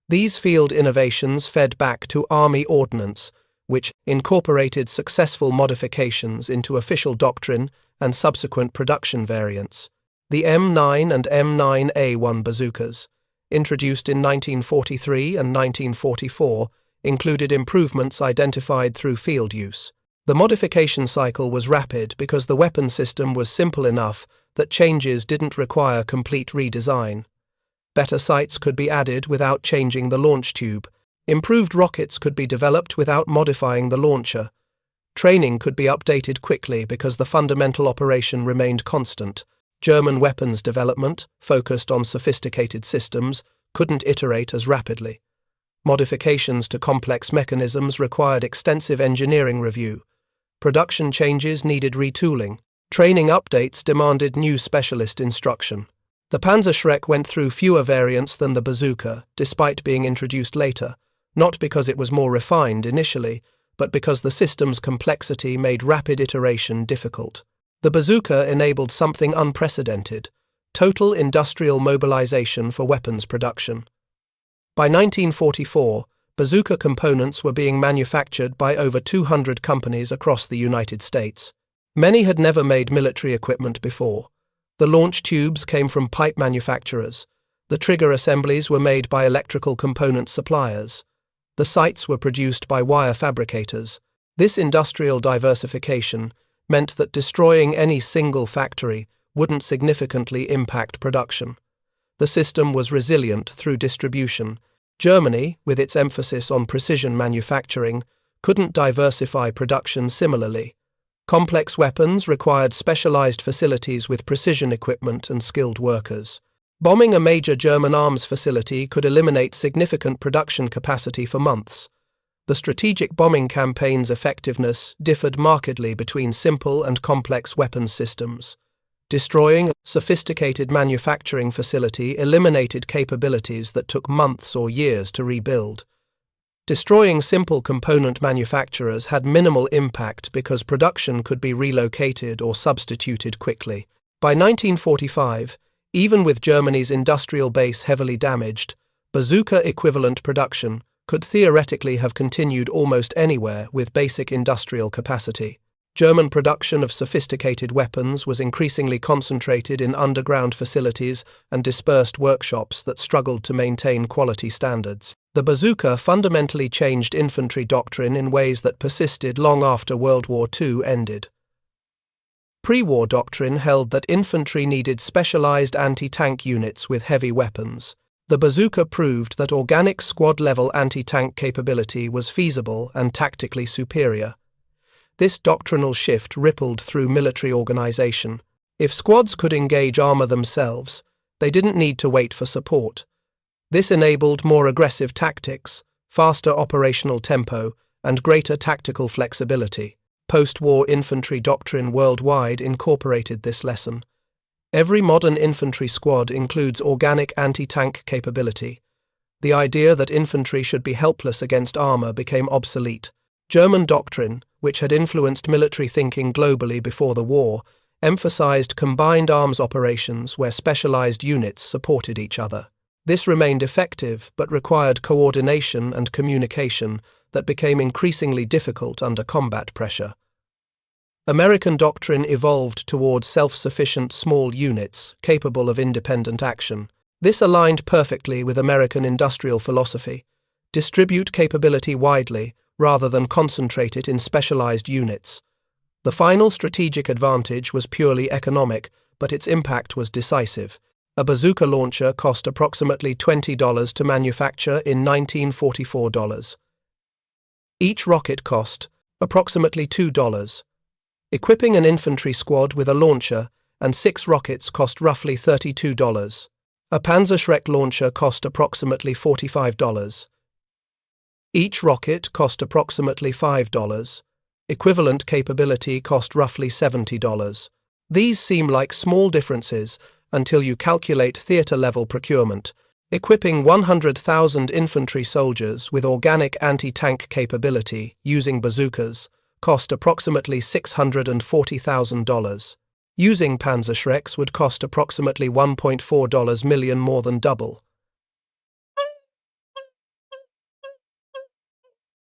These field innovations fed back to Army ordnance, which incorporated successful modifications into official doctrine and subsequent production variants. The M9 and M9A1 bazookas, introduced in 1943 and 1944, included improvements identified through field use. The modification cycle was rapid because the weapon system was simple enough that changes didn't require complete redesign. Better sights could be added without changing the launch tube. Improved rockets could be developed without modifying the launcher. Training could be updated quickly because the fundamental operation remained constant. German weapons development, focused on sophisticated systems, couldn't iterate as rapidly. Modifications to complex mechanisms required extensive engineering review. Production changes needed retooling. Training updates demanded new specialist instruction. The Panzerschreck went through fewer variants than the bazooka, despite being introduced later, not because it was more refined initially, but because the system's complexity made rapid iteration difficult. The bazooka enabled something unprecedented: total industrial mobilization for weapons production. By 1944, bazooka components were being manufactured by over 200 companies across the United States. Many had never made military equipment before. The launch tubes came from pipe manufacturers. The trigger assemblies were made by electrical component suppliers. The sights were produced by wire fabricators. This industrial diversification meant that destroying any single factory wouldn't significantly impact production. The system was resilient through distribution. Germany, with its emphasis on precision manufacturing, couldn't diversify production similarly. Complex weapons required specialized facilities with precision equipment and skilled workers. Bombing a major German arms facility could eliminate significant production capacity for months. The strategic bombing campaign's effectiveness differed markedly between simple and complex weapons systems. Destroying a sophisticated manufacturing facility eliminated capabilities that took months or years to rebuild. Destroying simple component manufacturers had minimal impact because production could be relocated or substituted quickly. By 1945, even with Germany's industrial base heavily damaged, bazooka-equivalent production could theoretically have continued almost anywhere with basic industrial capacity. German production of sophisticated weapons was increasingly concentrated in underground facilities and dispersed workshops that struggled to maintain quality standards. The bazooka fundamentally changed infantry doctrine in ways that persisted long after World War II ended. Pre-war doctrine held that infantry needed specialized anti-tank units with heavy weapons. The bazooka proved that organic squad-level anti-tank capability was feasible and tactically superior. This doctrinal shift rippled through military organization. If squads could engage armor themselves, they didn't need to wait for support. This enabled more aggressive tactics, faster operational tempo, and greater tactical flexibility. Post-war infantry doctrine worldwide incorporated this lesson. Every modern infantry squad includes organic anti-tank capability. The idea that infantry should be helpless against armor became obsolete. German doctrine, which had influenced military thinking globally before the war, emphasized combined arms operations where specialized units supported each other. This remained effective but required coordination and communication that became increasingly difficult under combat pressure. American doctrine evolved toward self-sufficient small units capable of independent action. This aligned perfectly with American industrial philosophy: distribute capability widely rather than concentrate it in specialized units. The final strategic advantage was purely economic, but its impact was decisive. A bazooka launcher cost approximately $20 to manufacture in 1944. Each rocket cost approximately $2. Equipping an infantry squad with a launcher and 6 rockets cost roughly $32. A Panzerschreck launcher cost approximately $45. Each rocket cost approximately $5. Equivalent capability cost roughly $70. These seem like small differences until you calculate theater-level procurement. Equipping 100,000 infantry soldiers with organic anti-tank capability using bazookas cost approximately $640,000. Using Panzerschrecks would cost approximately $1.4 million, more than double.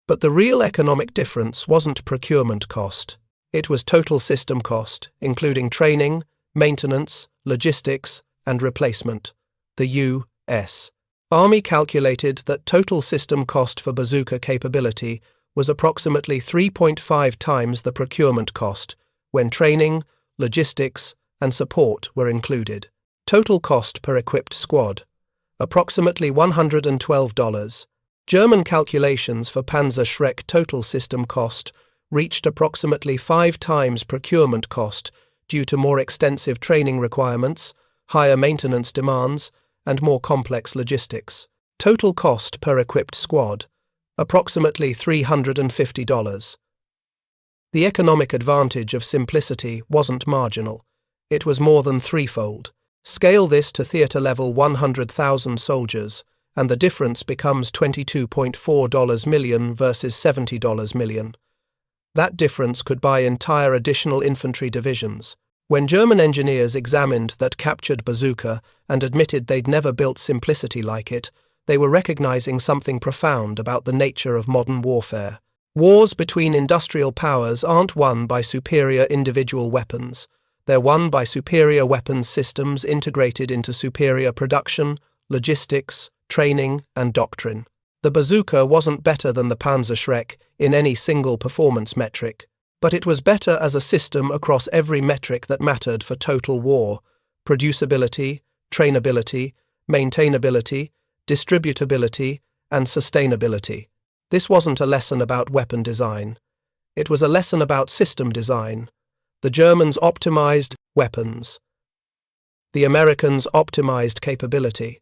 But the real economic difference wasn't procurement cost. It was total system cost, including training, maintenance, logistics, and replacement. The U.S. Army calculated that total system cost for bazooka capability was approximately 3.5 times the procurement cost when training, logistics, and support were included. Total cost per equipped squad: approximately $112. German calculations for Panzerschreck total system cost reached approximately 5 times procurement cost due to more extensive training requirements, higher maintenance demands, and more complex logistics. Total cost per equipped squad: approximately $350. The economic advantage of simplicity wasn't marginal. It was more than threefold. Scale this to theater-level 100,000 soldiers, and the difference becomes $22.4 million versus $70 million. That difference could buy entire additional infantry divisions. When German engineers examined that captured bazooka and admitted they'd never built simplicity like it, they were recognizing something profound about the nature of modern warfare. Wars between industrial powers aren't won by superior individual weapons. They're won by superior weapons systems integrated into superior production, logistics, training, and doctrine. The bazooka wasn't better than the Panzerschreck in any single performance metric, but it was better as a system across every metric that mattered for total war: producibility, trainability, maintainability, distributability, and sustainability. This wasn't a lesson about weapon design. It was a lesson about system design. The Germans optimized weapons. The Americans optimized capability.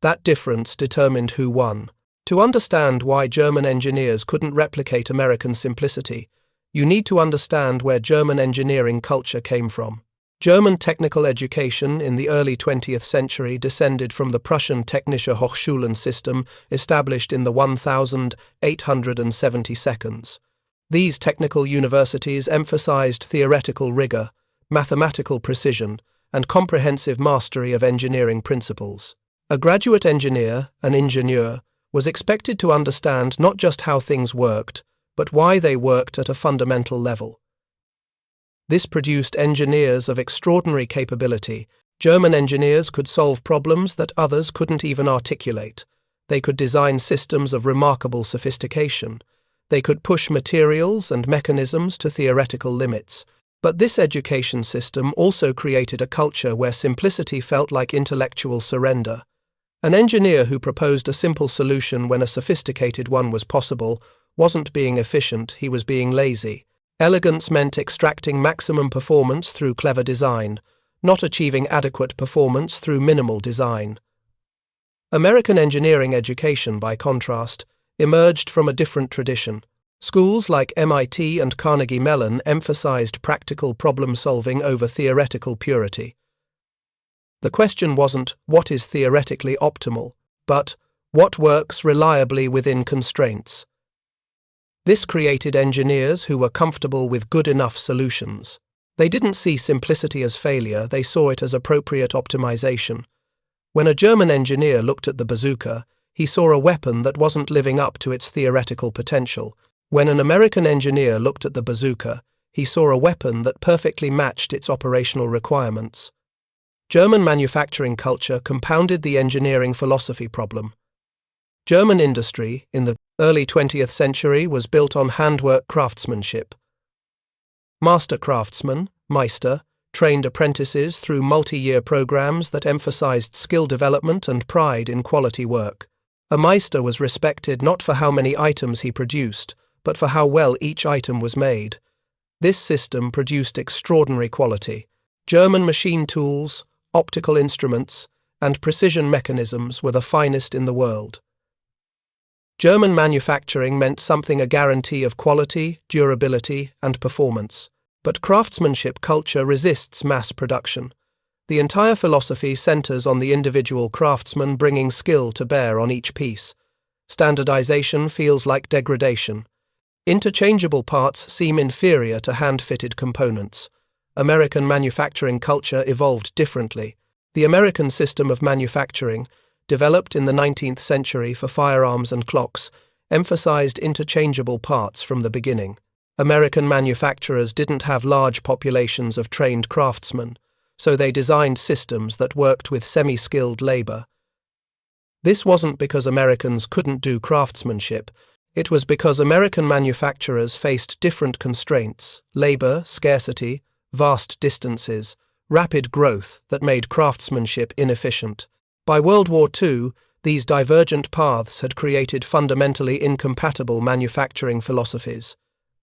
That difference determined who won. To understand why German engineers couldn't replicate American simplicity, you need to understand where German engineering culture came from. German technical education in the early 20th century descended from the Prussian Technische Hochschulen system established in the 1872. These technical universities emphasized theoretical rigor, mathematical precision, and comprehensive mastery of engineering principles. A graduate engineer, an ingenieur, was expected to understand not just how things worked, but why they worked at a fundamental level. This produced engineers of extraordinary capability. German engineers could solve problems that others couldn't even articulate. They could design systems of remarkable sophistication. They could push materials and mechanisms to theoretical limits. But this education system also created a culture where simplicity felt like intellectual surrender. An engineer who proposed a simple solution when a sophisticated one was possible wasn't being efficient, he was being lazy. Elegance meant extracting maximum performance through clever design, not achieving adequate performance through minimal design. American engineering education, by contrast, emerged from a different tradition. Schools like MIT and Carnegie Mellon emphasized practical problem-solving over theoretical purity. The question wasn't what is theoretically optimal, but what works reliably within constraints. This created engineers who were comfortable with good enough solutions. They didn't see simplicity as failure, they saw it as appropriate optimization. When a German engineer looked at the bazooka, he saw a weapon that wasn't living up to its theoretical potential. When an American engineer looked at the bazooka, he saw a weapon that perfectly matched its operational requirements. German manufacturing culture compounded the engineering philosophy problem. German industry, in the early 20th century, was built on handwork craftsmanship. Master craftsmen, Meister, trained apprentices through multi-year programs that emphasized skill development and pride in quality work. A Meister was respected not for how many items he produced, but for how well each item was made. This system produced extraordinary quality. German machine tools, optical instruments, and precision mechanisms were the finest in the world. German manufacturing meant something a guarantee of quality, durability, and performance. But craftsmanship culture resists mass production. The entire philosophy centers on the individual craftsman bringing skill to bear on each piece. Standardization feels like degradation. Interchangeable parts seem inferior to hand-fitted components. American manufacturing culture evolved differently. The American system of manufacturing, developed in the 19th century for firearms and clocks, emphasized interchangeable parts from the beginning. American manufacturers didn't have large populations of trained craftsmen, so they designed systems that worked with semi-skilled labor. This wasn't because Americans couldn't do craftsmanship, it was because American manufacturers faced different constraints: labor, scarcity, vast distances, rapid growth that made craftsmanship inefficient. By World War II, these divergent paths had created fundamentally incompatible manufacturing philosophies.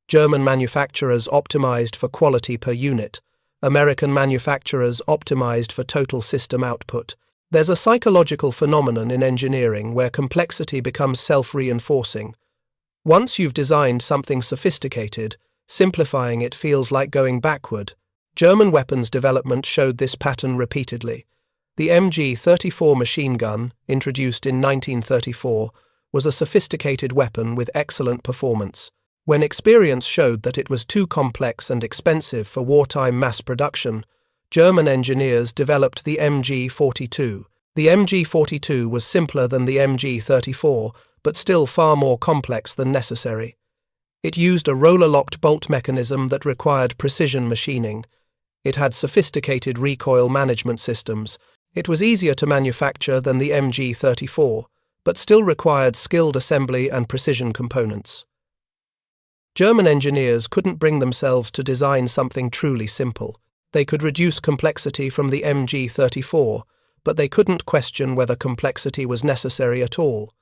German manufacturers optimized for quality per unit. American manufacturers optimized for total system output. There's a psychological phenomenon in engineering where complexity becomes self-reinforcing. Once you've designed something sophisticated, simplifying it feels like going backward. German weapons development showed this pattern repeatedly. The MG-34 machine gun, introduced in 1934, was a sophisticated weapon with excellent performance. When experience showed that it was too complex and expensive for wartime mass production, German engineers developed the MG-42. The MG-42 was simpler than the MG-34, but still far more complex than necessary. It used a roller-locked bolt mechanism that required precision machining. It had sophisticated recoil management systems. It was easier to manufacture than the MG-34, but still required skilled assembly and precision components. German engineers couldn't bring themselves to design something truly simple. They could reduce complexity from the MG-34, but they couldn't question whether complexity was necessary at all.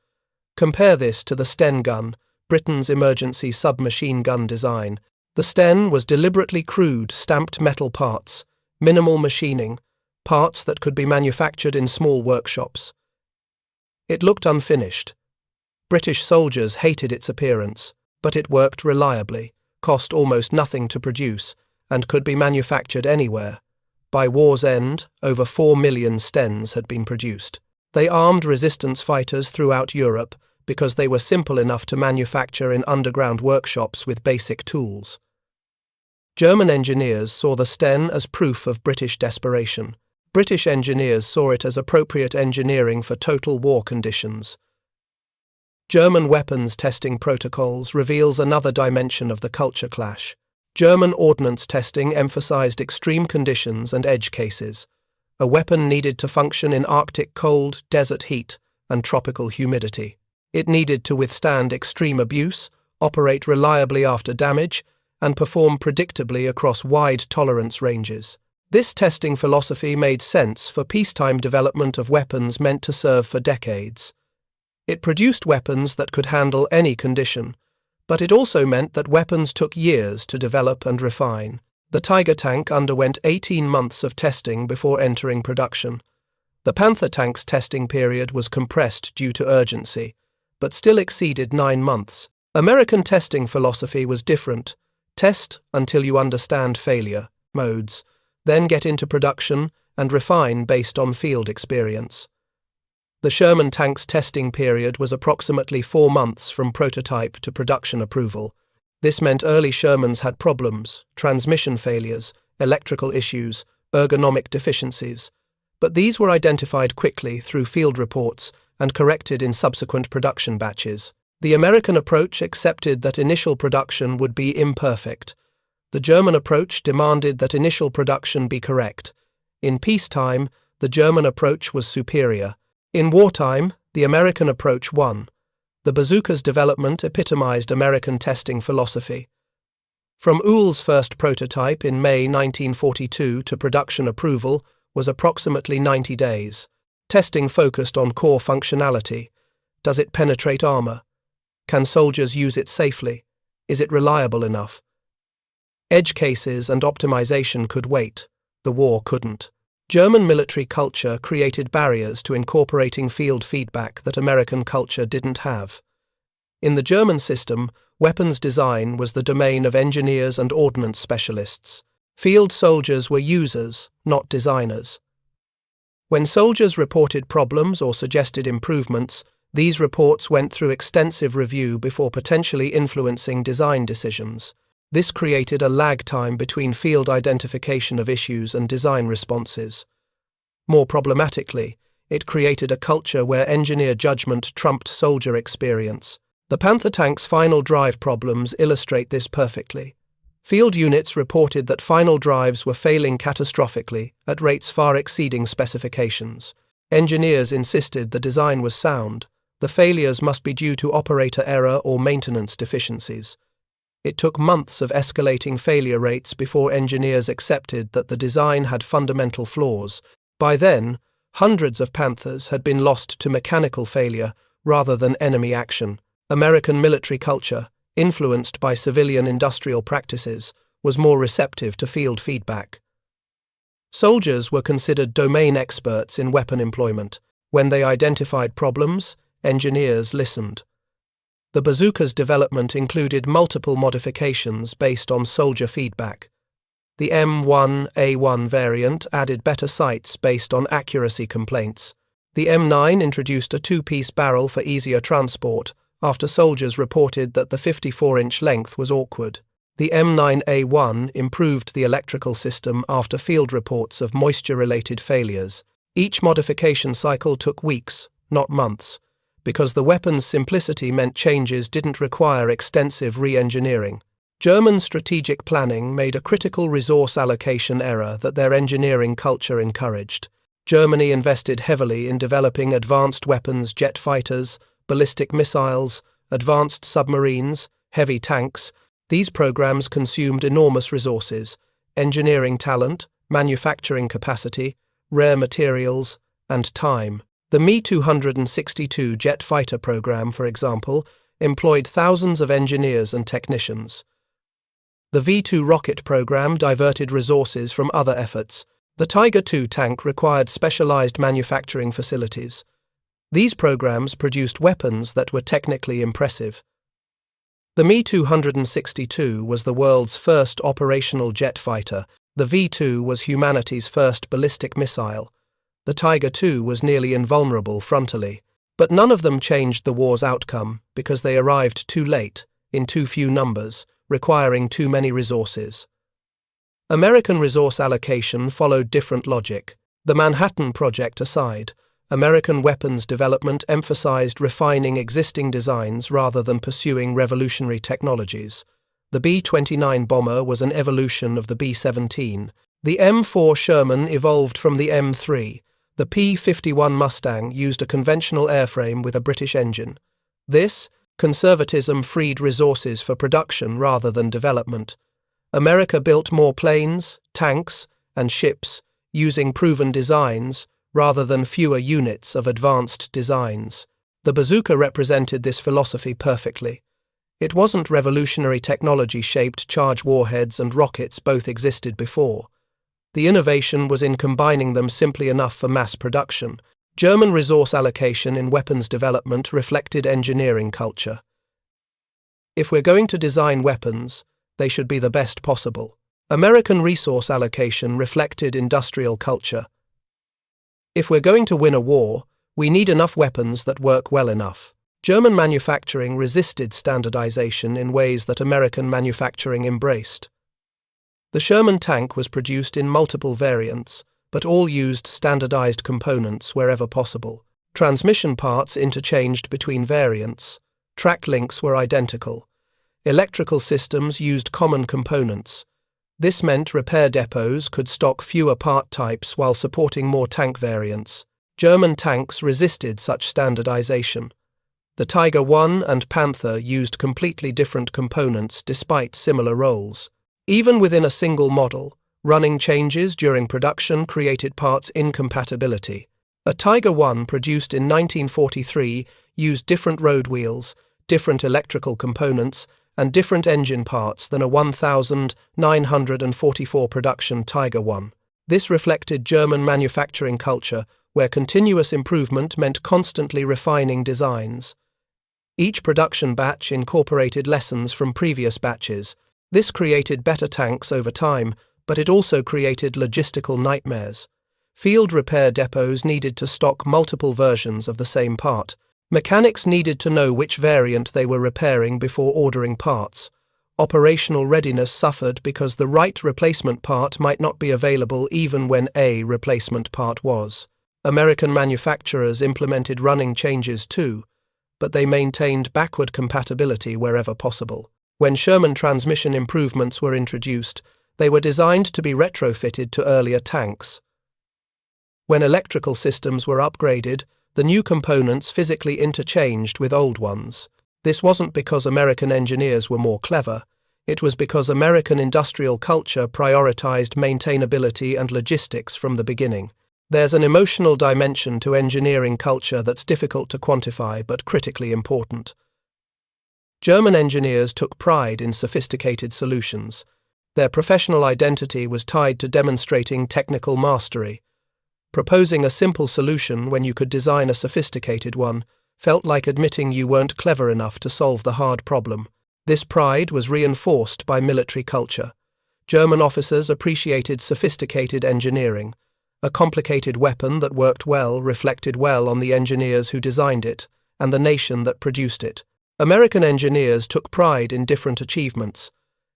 Compare this to the Sten gun, Britain's emergency submachine gun design. The Sten was deliberately crude, stamped metal parts, minimal machining, parts that could be manufactured in small workshops. It looked unfinished. British soldiers hated its appearance, but it worked reliably, cost almost nothing to produce, and could be manufactured anywhere. By war's end, over 4 million Stens had been produced. They armed resistance fighters throughout Europe because they were simple enough to manufacture in underground workshops with basic tools. German engineers saw the Sten as proof of British desperation. British engineers saw it as appropriate engineering for total war conditions. German weapons testing protocols reveals another dimension of the culture clash. German ordnance testing emphasized extreme conditions and edge cases. A weapon needed to function in Arctic cold, desert heat, and tropical humidity. It needed to withstand extreme abuse, operate reliably after damage, and perform predictably across wide tolerance ranges. This testing philosophy made sense for peacetime development of weapons meant to serve for decades. It produced weapons that could handle any condition, but it also meant that weapons took years to develop and refine. The Tiger tank underwent 18 months of testing before entering production. The Panther tank's testing period was compressed due to urgency, but still exceeded 9 months. American testing philosophy was different. Test until you understand failure modes, then get into production and refine based on field experience. The Sherman tank's testing period was approximately 4 months from prototype to production approval. This meant early Shermans had problems, transmission failures, electrical issues, ergonomic deficiencies, but these were identified quickly through field reports and corrected in subsequent production batches. The American approach accepted that initial production would be imperfect. The German approach demanded that initial production be correct. In peacetime, the German approach was superior. In wartime, the American approach won. The bazooka's development epitomized American testing philosophy. From Uhl's first prototype in May 1942 to production approval was approximately 90 days. Testing focused on core functionality. Does it penetrate armor? Can soldiers use it safely? Is it reliable enough? Edge cases and optimization could wait. The war couldn't. German military culture created barriers to incorporating field feedback that American culture didn't have. In the German system, weapons design was the domain of engineers and ordnance specialists. Field soldiers were users, not designers. When soldiers reported problems or suggested improvements, these reports went through extensive review before potentially influencing design decisions. This created a lag time between field identification of issues and design responses. More problematically, it created a culture where engineer judgment trumped soldier experience. The Panther tank's final drive problems illustrate this perfectly. Field units reported that final drives were failing catastrophically at rates far exceeding specifications. Engineers insisted the design was sound. The failures must be due to operator error or maintenance deficiencies. It took months of escalating failure rates before engineers accepted that the design had fundamental flaws. By then, hundreds of Panthers had been lost to mechanical failure rather than enemy action. American military culture, influenced by civilian industrial practices, was more receptive to field feedback. Soldiers were considered domain experts in weapon employment. When they identified problems, engineers listened. The bazooka's development included multiple modifications based on soldier feedback. The M1A1 variant added better sights based on accuracy complaints. The M9 introduced a 2-piece barrel for easier transport after soldiers reported that the 54-inch length was awkward. The M9A1 improved the electrical system after field reports of moisture-related failures. Each modification cycle took weeks, not months, because the weapon's simplicity meant changes didn't require extensive re-engineering. German strategic planning made a critical resource allocation error that their engineering culture encouraged. Germany invested heavily in developing advanced weapons, jet fighters, ballistic missiles, advanced submarines, heavy tanks. These programs consumed enormous resources, engineering talent, manufacturing capacity, rare materials, and time. The Me-262 jet fighter program, for example, employed thousands of engineers and technicians. The V-2 rocket program diverted resources from other efforts. The Tiger II tank required specialized manufacturing facilities. These programs produced weapons that were technically impressive. The Me-262 was the world's first operational jet fighter. The V-2 was humanity's first ballistic missile. The Tiger II was nearly invulnerable frontally. But none of them changed the war's outcome because they arrived too late, in too few numbers, requiring too many resources. American resource allocation followed different logic. The Manhattan Project aside, American weapons development emphasized refining existing designs rather than pursuing revolutionary technologies. The B-29 bomber was an evolution of the B-17. The M4 Sherman evolved from the M3. The P-51 Mustang used a conventional airframe with a British engine. This conservatism freed resources for production rather than development. America built more planes, tanks, and ships using proven designs rather than fewer units of advanced designs. The bazooka represented this philosophy perfectly. It wasn't revolutionary technology-shaped charge warheads and rockets both existed before. The innovation was in combining them simply enough for mass production. German resource allocation in weapons development reflected engineering culture. If we're going to design weapons, they should be the best possible. American resource allocation reflected industrial culture. If we're going to win a war, we need enough weapons that work well enough. German manufacturing resisted standardization in ways that American manufacturing embraced. The Sherman tank was produced in multiple variants, but all used standardized components wherever possible. Transmission parts interchanged between variants. Track links were identical. Electrical systems used common components. This meant repair depots could stock fewer part types while supporting more tank variants. German tanks resisted such standardization. The Tiger I and Panther used completely different components despite similar roles. Even within a single model, running changes during production created parts incompatibility. A Tiger I produced in 1943 used different road wheels, different electrical components, and different engine parts than a 1944 production Tiger I. This reflected German manufacturing culture, where continuous improvement meant constantly refining designs. Each production batch incorporated lessons from previous batches. This created better tanks over time, but it also created logistical nightmares. Field repair depots needed to stock multiple versions of the same part. Mechanics needed to know which variant they were repairing before ordering parts. Operational readiness suffered because the right replacement part might not be available even when a replacement part was. American manufacturers implemented running changes too, but they maintained backward compatibility wherever possible. When Sherman transmission improvements were introduced, they were designed to be retrofitted to earlier tanks. When electrical systems were upgraded, the new components physically interchanged with old ones. This wasn't because American engineers were more clever. It was because American industrial culture prioritized maintainability and logistics from the beginning. There's an emotional dimension to engineering culture that's difficult to quantify but critically important. German engineers took pride in sophisticated solutions. Their professional identity was tied to demonstrating technical mastery. Proposing a simple solution when you could design a sophisticated one felt like admitting you weren't clever enough to solve the hard problem. This pride was reinforced by military culture. German officers appreciated sophisticated engineering. A complicated weapon that worked well reflected well on the engineers who designed it and the nation that produced it. American engineers took pride in different achievements.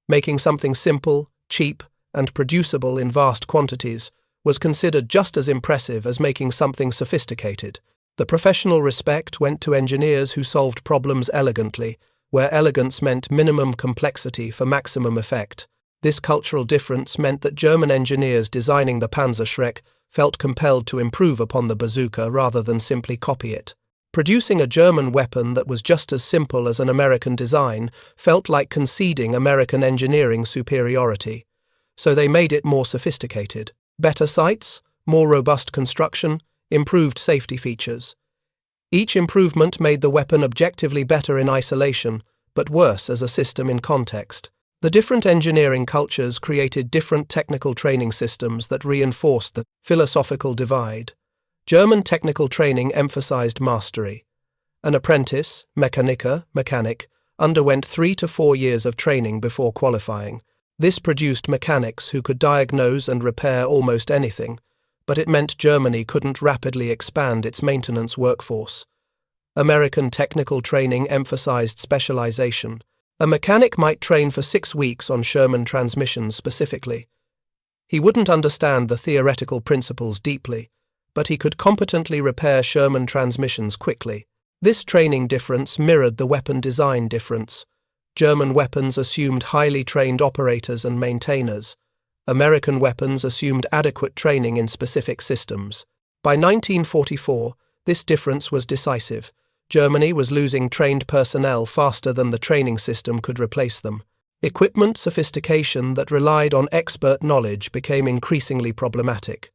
Making something simple, cheap, and producible in vast quantities was considered just as impressive as making something sophisticated. The professional respect went to engineers who solved problems elegantly, where elegance meant minimum complexity for maximum effect. This cultural difference meant that German engineers designing the Panzerschreck felt compelled to improve upon the bazooka rather than simply copy it. Producing a German weapon that was just as simple as an American design felt like conceding American engineering superiority. So they made it more sophisticated. Better sights, more robust construction, improved safety features. Each improvement made the weapon objectively better in isolation, but worse as a system in context. The different engineering cultures created different technical training systems that reinforced the philosophical divide. German technical training emphasized mastery. An apprentice, mechanic, underwent 3 to 4 years of training before qualifying. This produced mechanics who could diagnose and repair almost anything, but it meant Germany couldn't rapidly expand its maintenance workforce. American technical training emphasized specialization. A mechanic might train for 6 weeks on Sherman transmissions specifically. He wouldn't understand the theoretical principles deeply, but he could competently repair Sherman transmissions quickly. This training difference mirrored the weapon design difference. German weapons assumed highly trained operators and maintainers. American weapons assumed adequate training in specific systems. By 1944, this difference was decisive. Germany was losing trained personnel faster than the training system could replace them. Equipment sophistication that relied on expert knowledge became increasingly problematic.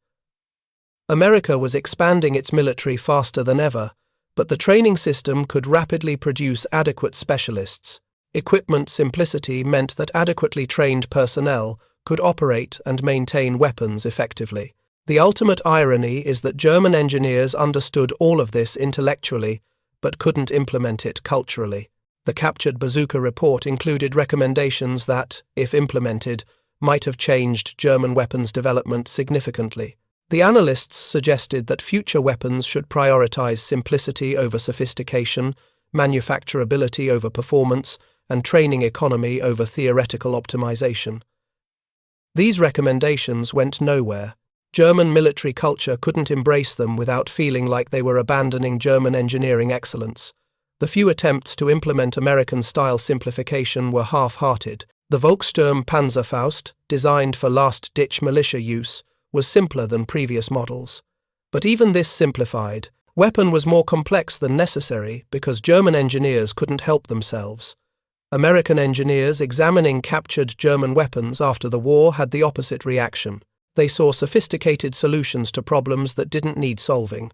America was expanding its military faster than ever, but the training system could rapidly produce adequate specialists. Equipment simplicity meant that adequately trained personnel could operate and maintain weapons effectively. The ultimate irony is that German engineers understood all of this intellectually, but couldn't implement it culturally. The captured bazooka report included recommendations that, if implemented, might have changed German weapons development significantly. The analysts suggested that future weapons should prioritize simplicity over sophistication, manufacturability over performance, and training economy over theoretical optimization. These recommendations went nowhere. German military culture couldn't embrace them without feeling like they were abandoning German engineering excellence. The few attempts to implement American-style simplification were half-hearted. The Volkssturm Panzerfaust, designed for last-ditch militia use, was simpler than previous models. But even this simplified weapon was more complex than necessary because German engineers couldn't help themselves. American engineers examining captured German weapons after the war had the opposite reaction. They saw sophisticated solutions to problems that didn't need solving.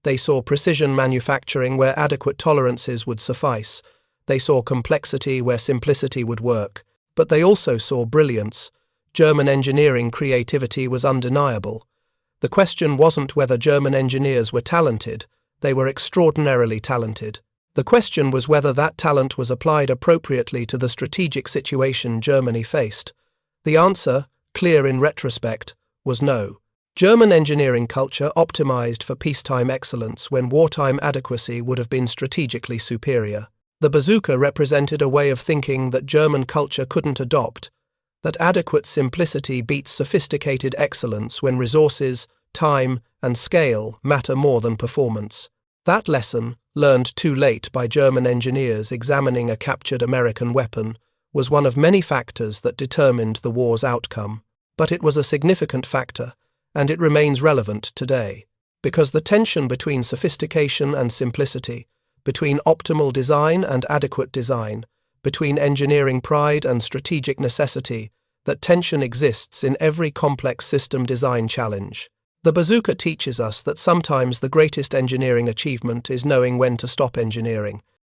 They saw precision manufacturing where adequate tolerances would suffice. They saw complexity where simplicity would work. But they also saw brilliance. German engineering creativity was undeniable. The question wasn't whether German engineers were talented. They were extraordinarily talented. The question was whether that talent was applied appropriately to the strategic situation Germany faced. The answer, clear in retrospect, was no. German engineering culture optimized for peacetime excellence when wartime adequacy would have been strategically superior. The bazooka represented a way of thinking that German culture couldn't adopt, that adequate simplicity beats sophisticated excellence when resources, time, and scale matter more than performance. That lesson, learned too late by German engineers examining a captured American weapon, was one of many factors that determined the war's outcome. But it was a significant factor, and it remains relevant today, because the tension between sophistication and simplicity, between optimal design and adequate design, between engineering pride and strategic necessity, that tension exists in every complex system design challenge. The bazooka teaches us that sometimes the greatest engineering achievement is knowing when to stop engineering.